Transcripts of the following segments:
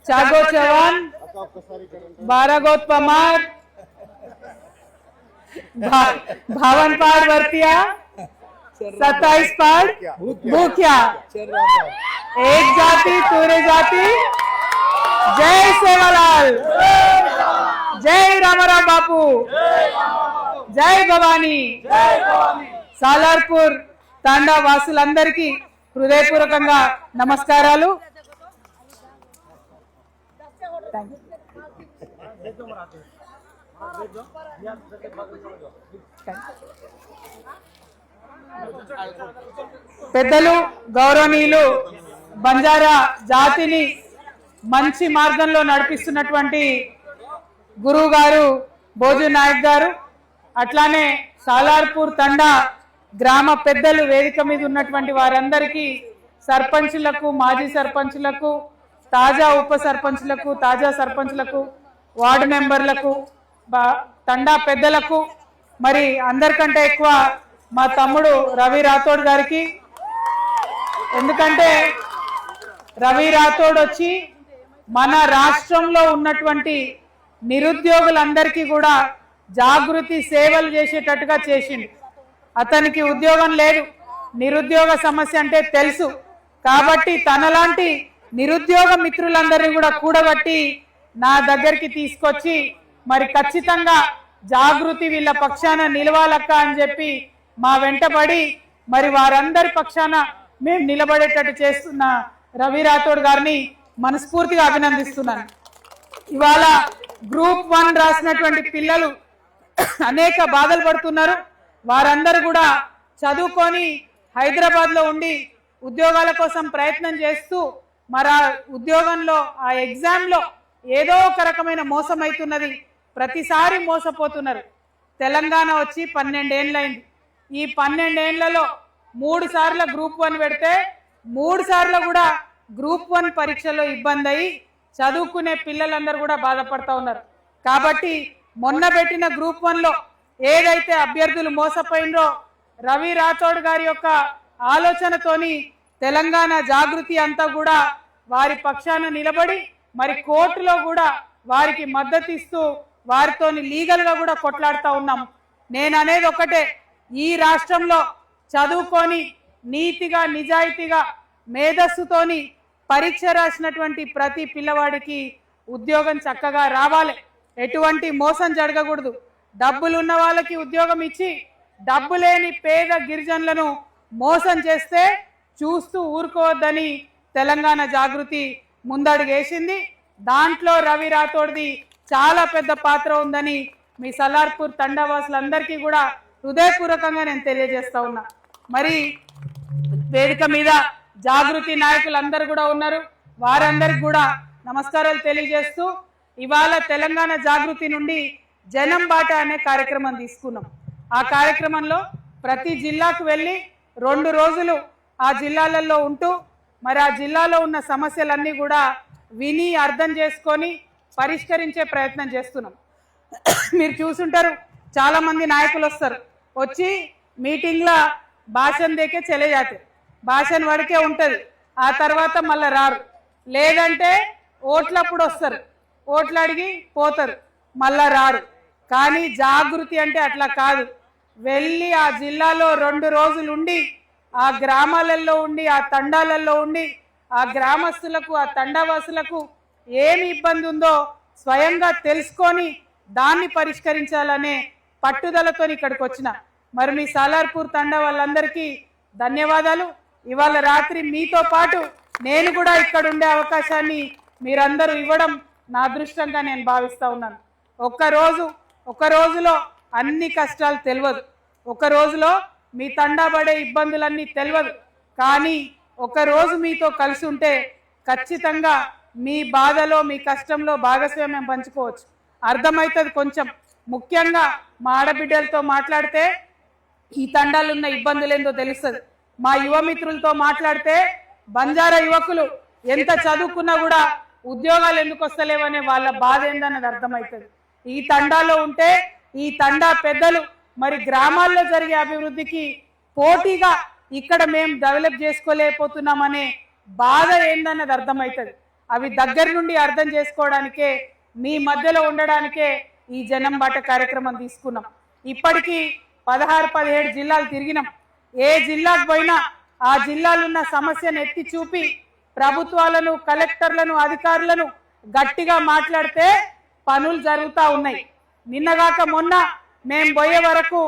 चागो चवन, बारागोत पमार, भावन पाड़ वर्तिया, 27 पाड़ भूखिया, एक जाति पूरे जाति, जय सेवालाल, जय रामाराम बापू, जय भवानी, सालार्पुर तांडा वासुలందరికీ హృదయపూర్వకంగా నమస్కారాలు। పెద్దలు గౌరవనీయులు బంజారా జాతిని మంచి మార్గంలో నడిపిస్తున్నటువంటి గురువు గారు భోజు నాయక్ గారు, అట్లానే సాలార్పూర్ తండా గ్రామ పెద్దలు, వేదిక మీద ఉన్నటువంటి వారందరికీ, సర్పంచులకు, మాజీ సర్పంచులకు, తాజా ఉప సర్పంచులకు, తాజా సర్పంచులకు, వార్డు మెంబర్లకు, తండా పెద్దలకు, మరి అందరికంటే ఎక్కువ మా తమ్ముడు రవి రాథోడ్ గారికి, ఎందుకంటే రవి రాథోడ్ వచ్చి మన రాష్ట్రంలో ఉన్నటువంటి నిరుద్యోగులందరికీ కూడా జాగృతి సేవలు చేసేటట్టుగా చేసిండు। అతనికి ఉద్యోగం లేదు, నిరుద్యోగ సమస్య అంటే తెలుసు కాబట్టి తనలాంటి నిరుద్యోగ మిత్రులందరినీ కూడా కూడగట్టి నా దగ్గరికి తీసుకొచ్చి మరి ఖచ్చితంగా జాగృతి వీళ్ళ పక్షాన నిలవాలక్క అని చెప్పి మా వెంటబడి మరి వారందరి పక్షాన మేము నిలబడేటట్టు చేస్తున్న రవి రాథోడ్ గారిని మనస్ఫూర్తిగా అభినందిస్తున్నాను। ఇవాళ గ్రూప్ 1 రాసినటువంటి పిల్లలు అనేక బాధలు పడుతున్నారు। వారందరూ కూడా చదువుకొని హైదరాబాద్లో ఉండి ఉద్యోగాల కోసం ప్రయత్నం చేస్తూ మరి ఆ ఉద్యోగంలో, ఆ ఎగ్జామ్లో ఏదో ఒక రకమైన మోసం అవుతున్నది, ప్రతిసారి మోసపోతున్నారు। తెలంగాణ వచ్చి 12 ఏళ్ళైంది। ఈ 12 ఏళ్లలో 3 సార్లు గ్రూప్ 1 పెడితే 3 సార్లు కూడా గ్రూప్ 1 పరీక్షలో ఇబ్బంది అయ్యి చదువుకునే పిల్లలందరూ కూడా బాధపడతా ఉన్నారు। కాబట్టి మొన్న పెట్టిన గ్రూప్ 1లో ఏదైతే అభ్యర్థులు మోసపోయినరో రవి రాథోడ్ గారి యొక్క ఆలోచనతోని తెలంగాణ జాగృతి అంతా కూడా వారి పక్షాన నిలబడి మరి కోర్టులో కూడా వారికి మద్దతు ఇస్తూ వారితోని లీగల్గా కూడా కొట్లాడుతూ ఉన్నాం। నేను అనేది ఒకటే, ఈ రాష్ట్రంలో చదువుకొని నీతిగా, నిజాయితీగా, మేధస్సుతోని పరీక్ష రాసినటువంటి ప్రతి పిల్లవాడికి ఉద్యోగం చక్కగా రావాలి, ఎటువంటి మోసం జరగకూడదు। డబ్బులు ఉన్న వాళ్ళకి ఉద్యోగం ఇచ్చి డబ్బు లేని పేద గిరిజనులను మోసం చేస్తే చూస్తూ ఊరుకోవద్దని తెలంగాణ జాగృతి ముందడుగేసింది। దాంట్లో రవి రాథోడ్ది చాలా పెద్ద పాత్ర ఉందని మీ సలార్పూర్ తండావాసులందరికీ కూడా హృదయపూర్వకంగా నేను తెలియజేస్తా ఉన్నా। మరి వేదిక మీద జాగృతి నాయకులందరూ కూడా ఉన్నారు, వారందరికి కూడా నమస్కారాలు తెలియజేస్తూ ఇవాళ తెలంగాణ జాగృతి నుండి జనం బాట అనే కార్యక్రమం తీసుకున్నాం। ఆ కార్యక్రమంలో ప్రతి జిల్లాకు వెళ్ళి 2 రోజులు ఆ జిల్లాలలో ఉంటూ మరి ఆ జిల్లాలో ఉన్న సమస్యలన్నీ కూడా విని అర్థం చేసుకొని పరిష్కరించే ప్రయత్నం చేస్తున్నాం। మీరు చూసుంటారు, చాలా మంది నాయకులు వస్తారు, వచ్చి మీటింగ్లో భాషణ దేకే చలే జాతే, భాషణ వరకే ఉంటుంది, ఆ తర్వాత మళ్ళీ రారు, లేదంటే ఓట్లప్పుడు వస్తారు, ఓట్లు అడిగి పోతారు, మళ్ళా రారు। కానీ జాగృతి అంటే అట్లా కాదు, వెళ్ళి ఆ జిల్లాలో 2 రోజులు ఉండి ఆ గ్రామాలలో ఉండి ఆ తండాలలో ఉండి ఆ గ్రామస్తులకు, ఆ తండావాసులకు ఏమి ఇబ్బంది ఉందో స్వయంగా తెలుసుకొని దాన్ని పరిష్కరించాలనే పట్టుదలతో ఇక్కడికి వచ్చిన మరి మీ సాలార్పూర్ తండా వాళ్ళందరికీ ధన్యవాదాలు। ఇవాళ రాత్రి మీతో పాటు నేను కూడా ఇక్కడ ఉండే అవకాశాన్ని మీరందరూ ఇవ్వడం నా అదృష్టంగా నేను భావిస్తా ఉన్నాను। ఒక రోజులో అన్ని కష్టాలు తెలియదు, ఒక రోజులో మీ తండా పడే ఇబ్బందులన్నీ తెలియదు, కానీ ఒక రోజు మీతో కలిసి ఉంటే ఖచ్చితంగా మీ బాధలో, మీ కష్టంలో భాగస్వామ్యం పంచుకోవచ్చు, అర్థమవుతుంది కొంచెం। ముఖ్యంగా మా ఆడబిడ్డలతో మాట్లాడితే ఈ తండాలు ఉన్న ఇబ్బందులు ఏందో తెలుస్తుంది, మా యువ మిత్రులతో మాట్లాడితే బంజారా యువకులు ఎంత చదువుకున్నా కూడా ఉద్యోగాలు ఎందుకు వస్తలేవనే వాళ్ళ బాధ ఏందన్నది అర్థమవుతుంది। ఈ తండాలో ఉంటే ఈ తండా పెద్దలు మరి గ్రామాల్లో జరిగే అభివృద్ధికి పోటీగా ఇక్కడ మేము డెవలప్ చేసుకోలేకపోతున్నామనే బాధ ఏందన్నది అర్థమవుతుంది। అవి దగ్గర నుండి అర్థం చేసుకోవడానికే మీ మధ్యలో ఉండడానికే ఈ జనం బాట కార్యక్రమం తీసుకున్నాం. ఇప్పటికీ 16-17 జిల్లాలు తిరిగినాం. ఏ జిల్లాకు పోయినా ఆ జిల్లాలున్న సమస్యను ఎత్తి చూపి ప్రభుత్వాలను, కలెక్టర్లను, అధికారులను గట్టిగా మాట్లాడితే పనులు జరుగుతూ ఉన్నాయి. నిన్నగాక మొన్న మేము పోయే వరకు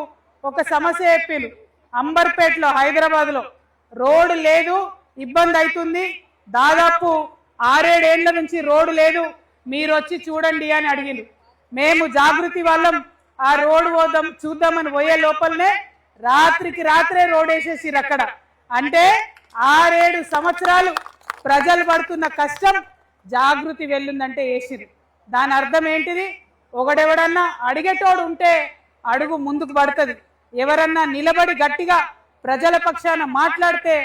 ఒక సమస్య చెప్పారు. అంబర్పేటలో, హైదరాబాద్లో రోడ్డు లేదు, ఇబ్బంది అవుతుంది, దాదాపు 6-7 ఏళ్ల నుంచి రోడ్డు లేదు, మీరు వచ్చి చూడండి అని అడిగిండు. మేము జాగృతి వాళ్ళం ఆ రోడ్డు పోదాం చూద్దామని పోయే లోపలనే రాత్రికి రాత్రే రోడ్ వేసేసిరు అక్కడ. అంటే 6-7 సంవత్సరాలు ప్రజలు పడుతున్న కష్టం జాగృతి వెళ్ళిందంటే వేసిరు. దాని అర్థం ఏంటిది? ఒకడెవడన్నా అడిగేటోడు ఉంటే అడుగు ముందుకు పడుతుంది. ఎవరన్నా నిలబడి గట్టిగా ప్రజల పక్షాన మాట్లాడితే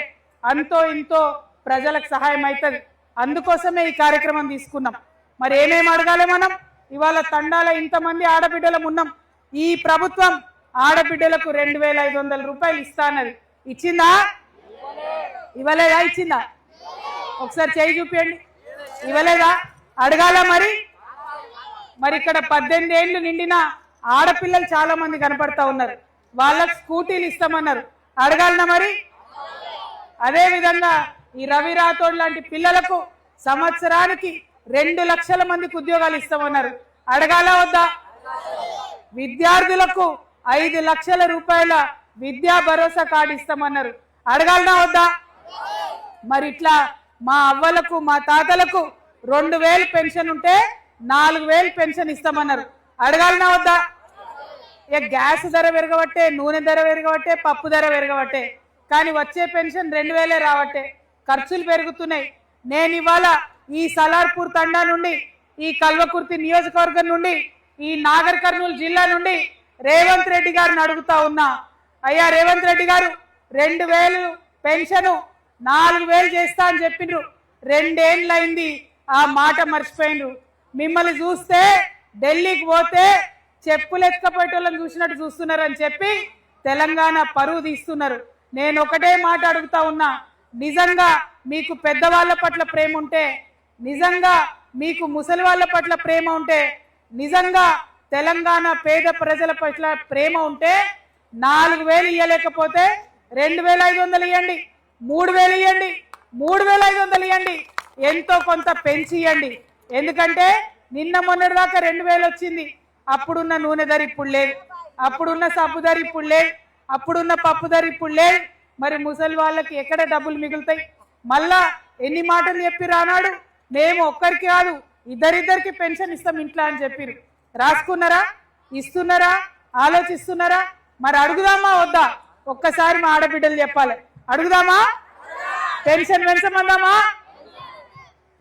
అంతో ఇంతో ప్రజలకు సహాయం అవుతుంది. అందుకోసమే ఈ కార్యక్రమం తీసుకున్నాం. మరి ఏమేమి అడగాలి మనం? ఇవాళ తండాల ఇంతమంది ఆడబిడ్డలం ఉన్నాం. ఈ ప్రభుత్వం ఆడబిడ్డలకు 2500 రూపాయలు ఇస్తా అన్నది. ఇచ్చిందా? ఇవ్వలేదా? ఇచ్చిందా? ఒకసారి చేయి చూపించండి. ఇవ్వలేదా? అడగాల మరి. మరి ఇక్కడ 18 ఏళ్ళు నిండిన ఆడపిల్లలు చాలా మంది కనపడతా ఉన్నారు. వాళ్ళకు స్కూటీలు ఇస్తామన్నారు. అడగాలనా మరి? అదే విధంగా ఈ రవి రాథోడ్ లాంటి పిల్లలకు సంవత్సరానికి 2 లక్షల మందికి ఉద్యోగాలు ఇస్తామన్నారు. అడగాల వద్దా? విద్యార్థులకు 5 లక్షల రూపాయల విద్యా భరోసా కార్డు ఇస్తామన్నారు. అడగాలనా వద్దా? మరి ఇట్లా మా అవ్వలకు, మా తాతలకు 2000 పెన్షన్ ఉంటే 4000 పెన్షన్ ఇస్తామన్నారు. అడగాలనా వద్దా? గ్యాస్ ధర పెరగబట్టే, నూనె ధర పెరగబట్టే, పప్పు ధర పెరగబట్టే, కానీ వచ్చే పెన్షన్ 2000 రావట్టే. ఖర్చులు పెరుగుతున్నాయి. నేను ఇవాళ ఈ సలార్పూర్ తండా నుండి, ఈ కల్వకుర్తి నియోజకవర్గం నుండి, ఈ నాగర్ కర్నూలు జిల్లా నుండి రేవంత్ రెడ్డి గారిని అడుగుతా ఉన్నా. అయ్యా రేవంత్ రెడ్డి గారు, 2000 పెన్షన్ 4000 చేస్తా అని చెప్పిండ్రు. 2 ఏళ్ళైంది, ఆ మాట మర్చిపోయిండ్రు. మిమ్మల్ని చూస్తే ఢిల్లీకి పోతే చెప్పులు ఎత్తుకపోయేటోళ్ళని చూసినట్టు చూస్తున్నారని చెప్పి తెలంగాణ పరువు తీస్తున్నారు. నేను ఒకటే మాట అడుగుతా ఉన్నా. నిజంగా మీకు పెద్దవాళ్ళ పట్ల ప్రేమ ఉంటే, నిజంగా మీకు ముసలి వాళ్ళ పట్ల ప్రేమ ఉంటే, నిజంగా తెలంగాణ పేద ప్రజల పట్ల ప్రేమ ఉంటే 4000 ఇవ్వలేకపోతే 2500 ఇవ్వండి, 3000 ఇవ్వండి, 3500 ఇవ్వండి, ఎంతో కొంత పెంచి ఇవ్వండి. ఎందుకంటే నిన్న మొన్నటి దాకా 2000 వచ్చింది. అప్పుడున్న నూనె ధర ఇప్పుడు లేదు, అప్పుడున్న సబ్బు ధర ఇప్పుడు లేదు, అప్పుడున్న పప్పు ధర ఇప్పుడు లేదు. మరి ముసలి వాళ్ళకి ఎక్కడ డబ్బులు మిగులుతాయి? మళ్ళా ఎన్ని మాటలు చెప్పి రానాడు, మేము ఒక్కరికి కాదు ఇద్దరిద్దరికి పెన్షన్ ఇస్తాం ఇంట్లో అని చెప్పిరు. రాసుకున్నారా? ఇస్తున్నారా? ఆలోచిస్తున్నారా? మరి అడుగుదామా వద్దా? ఒక్కసారి మా ఆడబిడ్డలు చెప్పాలి. అడుగుదామా? పెన్షన్ పెంచమందామా?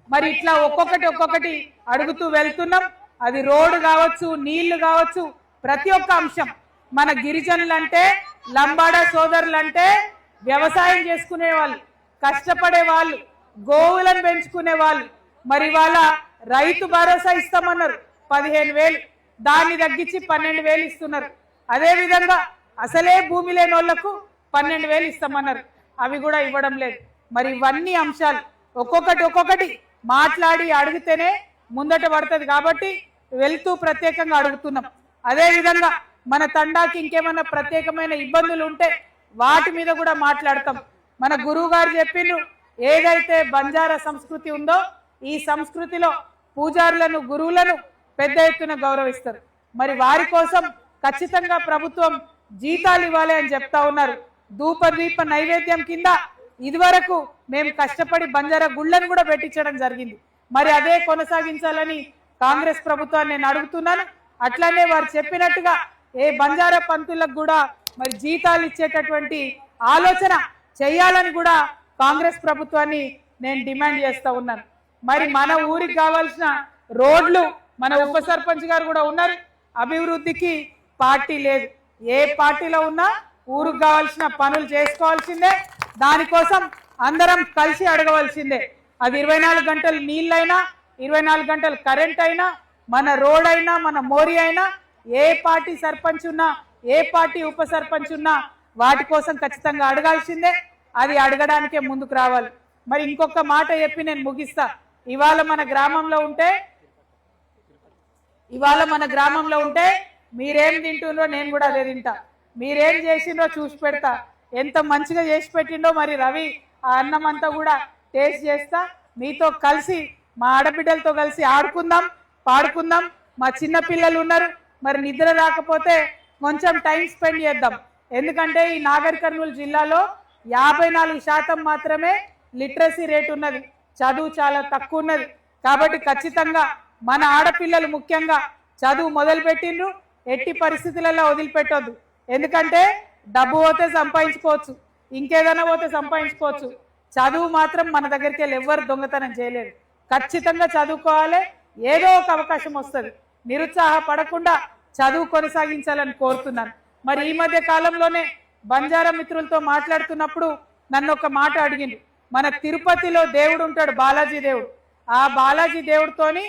మరి ఇట్లా ఒక్కొక్కటి అడుగుతూ వెళ్తున్నాం. అది రోడ్డు కావచ్చు, నీళ్లు కావచ్చు, ప్రతి ఒక్క అంశం. మన గిరిజనులంటే, లంబాడా సోదరులంటే వ్యవసాయం చేసుకునే వాళ్ళు, కష్టపడే వాళ్ళు, గోవులను పెంచుకునే వాళ్ళు. మరి వాళ్ళ రైతు భరోసా ఇస్తామన్నారు 15000, దాన్ని తగ్గించి 12000 ఇస్తున్నారు. అదే విధంగా అసలే భూమి లేని వాళ్లకు 12000 ఇస్తామన్నారు. అవి కూడా ఇవ్వడం లేదు. మరి ఇవన్నీ అంశాలు ఒక్కొక్కటి మాట్లాడి అడిగితేనే ముందట పడుతుంది. కాబట్టి వెళ్తూ ప్రత్యేకంగా అడుగుతున్నాం. అదే విధంగా మన తండాకి ఇంకేమైనా ప్రత్యేకమైన ఇబ్బందులు ఉంటే వాటి మీద కూడా మాట్లాడతాం. మన గురువు గారు చెప్పిండ్రు, ఏదైతే బంజారా సంస్కృతి ఉందో ఈ సంస్కృతిలో పూజారులను, గురువులను పెద్ద ఎత్తున గౌరవిస్తారు. మరి వారి కోసం ఖచ్చితంగా ప్రభుత్వం జీతాలు ఇవ్వాలి అని చెప్తా ఉన్నారు. ధూపదీప నైవేద్యం కింద ఇదివరకు మేము కష్టపడి బంజారా గుళ్ళను కూడా పెట్టించడం జరిగింది. మరి అదే కొనసాగించాలని కాంగ్రెస్ ప్రభుత్వాన్ని నేను అడుగుతున్నాను. అట్లానే వారు చెప్పినట్టుగా ఏ బంజారా పంతులకు కూడా మరి జీతాలు ఇచ్చేటటువంటి ఆలోచన చేయాలని కూడా కాంగ్రెస్ ప్రభుత్వాన్ని నేను డిమాండ్ చేస్తా ఉన్నాను. మరి మన ఊరికి కావాల్సిన రోడ్లు, మన ఉప సర్పంచ్ గారు కూడా ఉన్నారు. అభివృద్ధికి పార్టీ లేదు. ఏ పార్టీలో ఉన్నా ఊరికి కావాల్సిన పనులు చేసుకోవాల్సిందే. దానికోసం అందరం కలిసి అడగవలసిందే. అది 24 గంటలు నీళ్ళైనా, 24 గంటలు కరెంట్ అయినా, మన రోడ్ అయినా, మన మోరీ అయినా, ఏ పార్టీ సర్పంచ్ ఉన్నా, ఏ పార్టీ ఉప సర్పంచ్ ఉన్నా వాటి కోసం ఖచ్చితంగా అడగాల్సిందే. అది అడగడానికే ముందుకు రావాలి. మరి ఇంకొక మాట చెప్పి నేను ముగిస్తా. ఇవాళ మన గ్రామంలో ఉంటే మీరేం తింటుండ్రో నేను కూడా అదే తింటా, మీరేం చేసిండ్రో చూసి పెడతా, ఎంత మంచిగా చేసి పెట్టిండో మరి రవి ఆ అన్నం అంతా కూడా టేస్ట్ చేస్తా, మీతో కలిసి మా ఆడబిడ్డలతో కలిసి ఆడుకుందాం, పాడుకుందాం. మా చిన్న పిల్లలు ఉన్నారు, మరి నిద్ర రాకపోతే కొంచెం టైం స్పెండ్ చేద్దాం. ఎందుకంటే ఈ నాగర్ కర్నూలు జిల్లాలో 54% మాత్రమే లిటరసీ రేట్ ఉన్నది, చదువు చాలా తక్కువ ఉన్నది. కాబట్టి ఖచ్చితంగా మన ఆడపిల్లలు ముఖ్యంగా చదువు మొదలుపెట్టిండ్రు, ఎట్టి పరిస్థితులలో వదిలిపెట్టొద్దు. ఎందుకంటే డబ్బు పోతే సంపాదించుకోవచ్చు, ఇంకేదైనా పోతే సంపాదించుకోవచ్చు, చదువు మాత్రం మన దగ్గరికి వెళ్ళి ఎవ్వరు దొంగతనం చేయలేరు. ఖచ్చితంగా చదువుకోవాలి, ఏదో ఒక అవకాశం వస్తుంది. నిరుత్సాహపడకుండా చదువు కొనసాగించాలని కోరుతున్నాను. మరి ఈ మధ్య కాలంలోనే బంజారా మిత్రులతో మాట్లాడుతున్నప్పుడు నన్ను ఒక మాట అడిగింది. మన తిరుపతిలో దేవుడు ఉంటాడు, బాలాజీ దేవుడు. ఆ బాలాజీ దేవుడితోని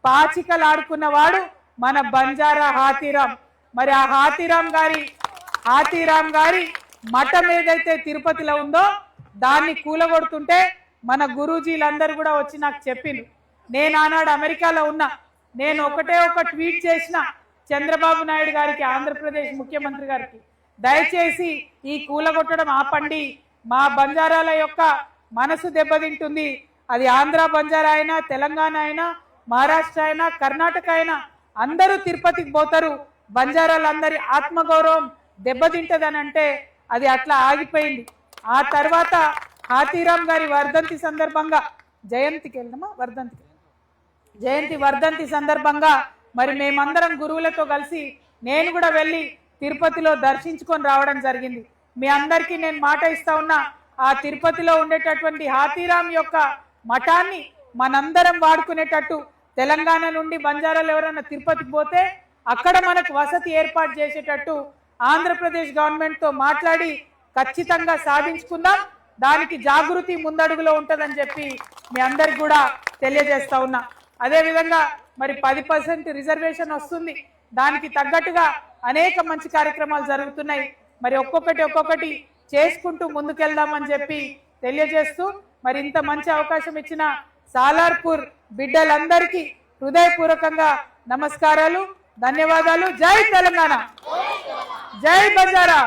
పాచికలు ఆడుకున్నవాడు మన బంజారా హాతీరాం. మరి ఆ హాతీరాం గారి మఠం ఏదైతే తిరుపతిలో ఉందో దాన్ని కూలగొడుతుంటే మన గురూజీలందరూ కూడా వచ్చి నాకు చెప్పిండ్రు. నేను ఆనాడు అమెరికాలో ఉన్నా, నేను ఒకటే ఒక ట్వీట్ చేసిన చంద్రబాబు నాయుడు గారికి, ఆంధ్రప్రదేశ్ ముఖ్యమంత్రి గారికి, దయచేసి ఈ కూలగొట్టడం ఆపండి, మా బంజారాల యొక్క మనసు దెబ్బతింటుంది. అది ఆంధ్ర బంజారా అయినా, తెలంగాణ అయినా, మహారాష్ట్ర అయినా, కర్ణాటక అయినా అందరూ తిరుపతికి పోతారు, బంజారాలందరి ఆత్మగౌరవం దెబ్బతింటదని అంటే అది అట్లా ఆగిపోయింది. ఆ తర్వాత హాతీరాం గారి వర్ధంతి సందర్భంగా వర్ధంతి సందర్భంగా మరి మేమందరం గురువులతో కలిసి నేను కూడా వెళ్ళి తిరుపతిలో దర్శించుకొని రావడం జరిగింది. మీ అందరికీ నేను మాట ఇస్తా ఉన్నా, ఆ తిరుపతిలో ఉండేటటువంటి హాతీరాం యొక్క మఠాన్ని మనందరం వాడుకునేటట్టు, తెలంగాణ నుండి బంజారాలు ఎవరైనా తిరుపతికి పోతే అక్కడ మనకు వసతి ఏర్పాటు చేసేటట్టు ఆంధ్రప్రదేశ్ గవర్నమెంట్తో మాట్లాడి ఖచ్చితంగా సాధించుకుందాం. దానికి జాగృతి ముందడుగులో ఉంటుందని చెప్పి మీ అందరికి కూడా తెలియజేస్తా ఉన్నా. అదేవిధంగా మరి 10% రిజర్వేషన్ వస్తుంది, దానికి తగ్గట్టుగా అనేక మంచి కార్యక్రమాలు జరుగుతున్నాయి. మరి ఒక్కొక్కటి చేసుకుంటూ ముందుకెళ్దామని చెప్పి తెలియజేస్తూ, మరి ఇంత మంచి అవకాశం ఇచ్చిన సాలార్పూర్ బిడ్డలందరికీ హృదయపూర్వకంగా నమస్కారాలు, ధన్యవాదాలు. జై తెలంగాణ, జై బంజారా,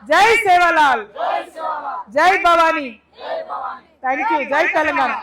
జై సేవాలాల్, జై భవానీ. Thank you. జై తెలంగాణ.